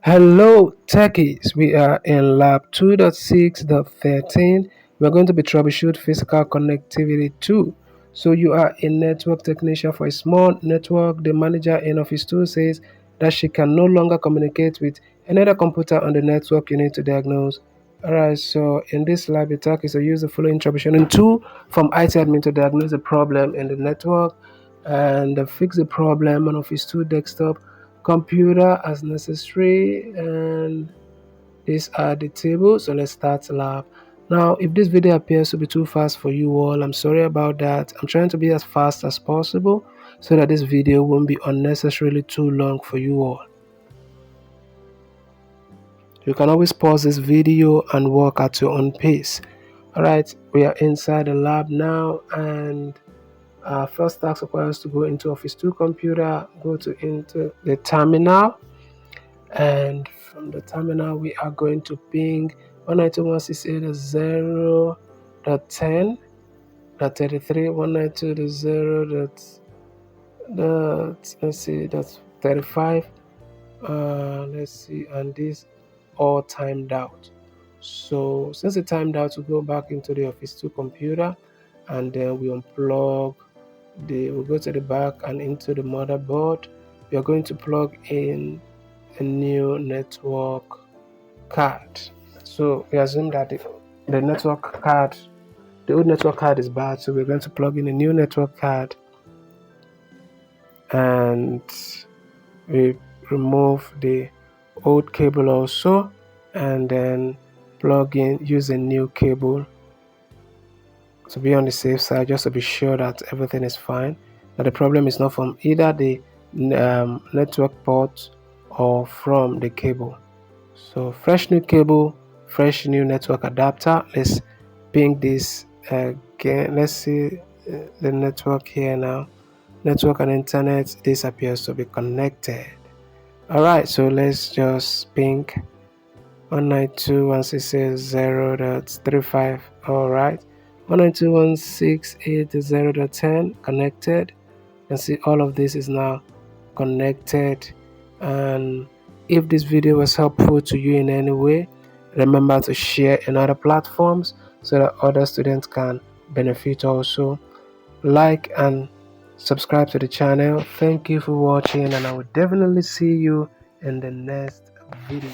Hello, techies. We are in lab 2.6.13. We're going to be troubleshoot physical connectivity 2. So you are a network technician for a small network. The manager in Office 2 says that she can no longer communicate with another computer on the network you need to diagnose. Alright, so in this lab, the task is to use the following troubleshooting tool from IT admin to diagnose the problem in the network and fix the problem on Office 2 desktop computer as necessary. And these are the tables. So let's start lab. Now if this video appears to be too fast for you all, I'm sorry about that. I'm trying to be as fast as possible so that this video won't be unnecessarily too long for you all. You can always pause this video and work at your own pace. Alright, we are inside the lab now, and our first task requires us to go into Office 2 computer, go into the terminal, and from the terminal we are going to ping 192.168.0.10.33, 192.0.35. Let's see, and this all timed out. So since it timed out, to go back into the Office 2 computer, and then we unplug we'll go to the back and into the motherboard. We are going to plug in a new network card. So we assume that the network card, the old network card is bad, so we're going to plug in a new network card, and we remove the old cable also, and then plug in, use a new cable to be on the safe side, just to be sure that everything is fine, that the problem is not from either the network port or from the cable. So fresh new cable, fresh new network adapter. Let's ping this again. Let's see the network here now. Network and internet, this appears to be connected. Alright, so let's just ping 192.168.0.35. Alright, 192.168.0.10 connected. You can see all of this is now connected. And if this video was helpful to you in any way, remember to share in other platforms so that other students can benefit also. Like and subscribe to the channel. Thank you for watching, and I will definitely see you in the next video.